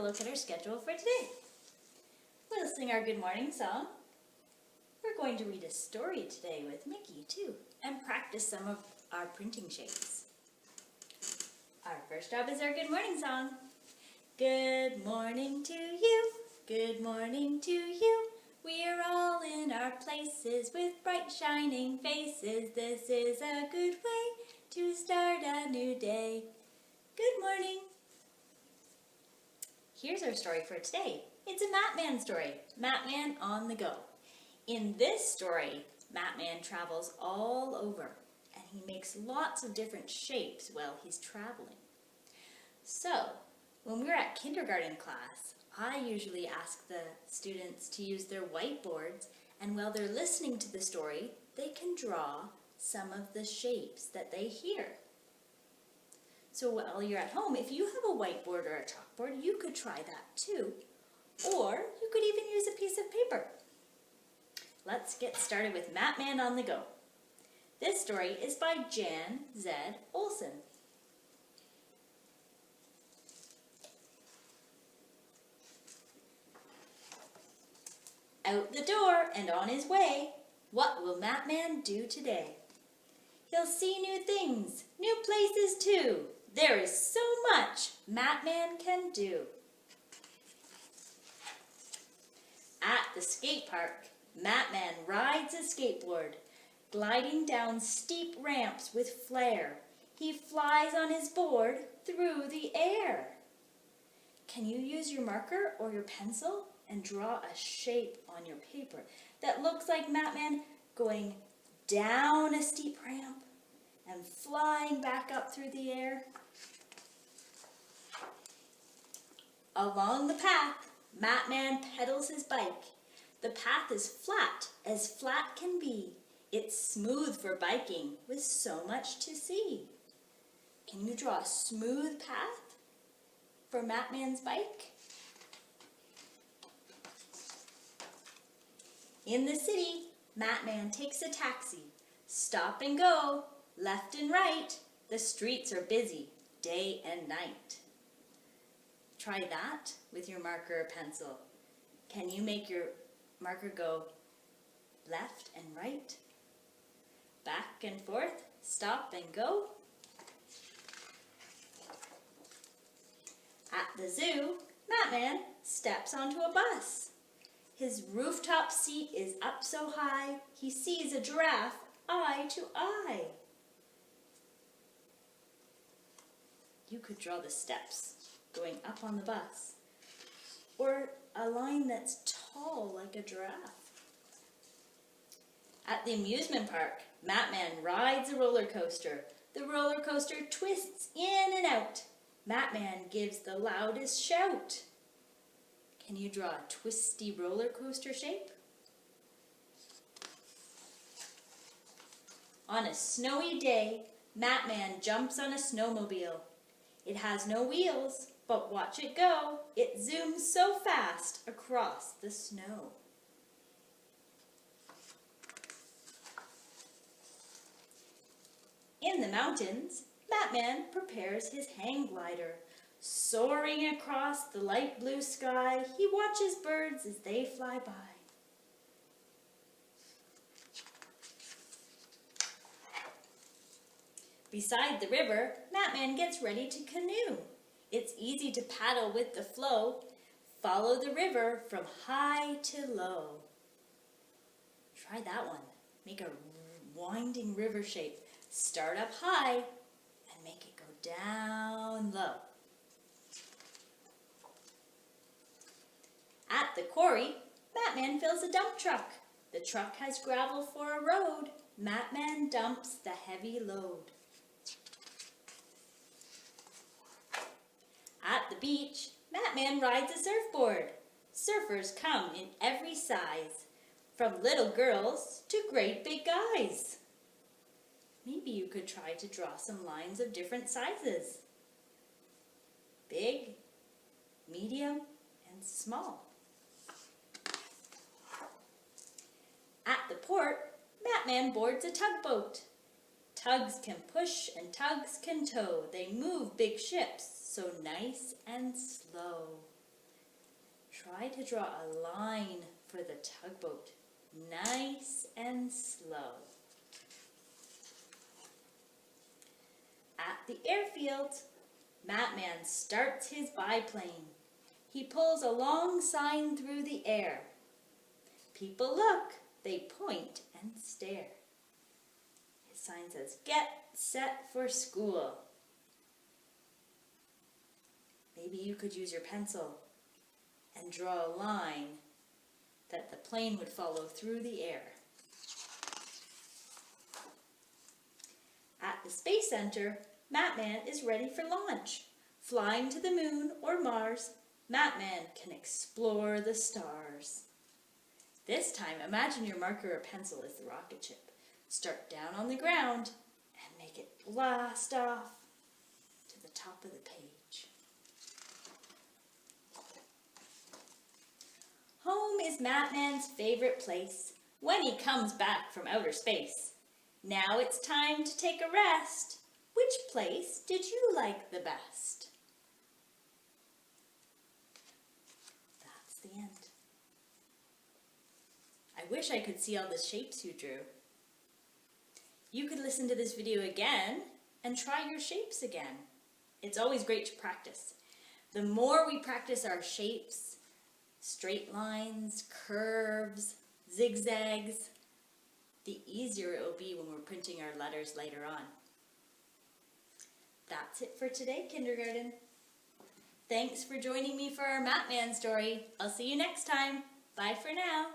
look at our schedule for today. We'll sing our good morning song. We're going to read a story today with Mickey too, and practice some of our printing shapes. Our first job is our good morning song. Good morning to you, good morning to you. We're all in our places with bright shining faces. This is a good way to start a new day. Good morning. Here's our story for today. It's a Matman story, Matman on the go. In this story, Matman travels all over and he makes lots of different shapes while he's traveling. So, when we're at kindergarten class, I usually ask the students to use their whiteboards, and while they're listening to the story, they can draw some of the shapes that they hear. So while you're at home, if you have a whiteboard or a chalkboard, you could try that too. Or you could even use a piece of paper. Let's get started with Matman on the Go. This story is by Jan Z. Olsen. Out the door and on his way, what will Matman do today? He'll see new things, new places too. There is so much Matman can do. At the skate park, Matman rides a skateboard, gliding down steep ramps with flair. He flies on his board through the air. Can you use your marker or your pencil and draw a shape on your paper that looks like Matman going down a steep ramp and flying back up through the air? Along the path, Matman pedals his bike. The path is flat as flat can be. It's smooth for biking with so much to see. Can you draw a smooth path for Matman's bike? In the city, Matman takes a taxi. Stop and go, left and right. The streets are busy, day and night. Try that with your marker or pencil. Can you make your marker go left and right? Back and forth, stop and go. At the zoo, Matman steps onto a bus. His rooftop seat is up so high, he sees a giraffe eye to eye. You could draw the steps going up on the bus, or a line that's tall like a giraffe. At the amusement park, Matman rides a roller coaster. The roller coaster twists in and out. Matman gives the loudest shout. Can you draw a twisty roller coaster shape? On a snowy day, Matman jumps on a snowmobile. It has no wheels, but watch it go. It zooms so fast across the snow. In the mountains, Matman prepares his hang glider. Soaring across the light blue sky, he watches birds as they fly by. Beside the river, Matman gets ready to canoe. It's easy to paddle with the flow. Follow the river from high to low. Try that one. Make a winding river shape. Start up high and make it go down low. At the quarry, Matman fills a dump truck. The truck has gravel for a road. Matman dumps the heavy load. At the beach, Matman rides a surfboard. Surfers come in every size, from little girls to great big guys. Maybe you could try to draw some lines of different sizes. Big, medium, and small. At the port, Matman boards a tugboat. Tugs can push and tugs can tow. They move big ships so nice and slow. Try to draw a line for the tugboat, nice and slow. At the airfield, Matman starts his biplane. He pulls a long sign through the air. People look, they point and stare. His sign says, "Get set for school." Maybe you could use your pencil and draw a line that the plane would follow through the air. At the Space Center, Matman is ready for launch. Flying to the moon or Mars, Matman can explore the stars. This time, imagine your marker or pencil is the rocket ship. Start down on the ground and make it blast off to the top of the page. Home is Matman's favorite place when he comes back from outer space. Now it's time to take a rest. Which place did you like the best? That's the end. I wish I could see all the shapes you drew. You could listen to this video again and try your shapes again. It's always great to practice. The more we practice our shapes, straight lines, curves, zigzags, the easier it will be when we're printing our letters later on. That's it for today, kindergarten. Thanks for joining me for our Matman story. I'll see you next time. Bye for now.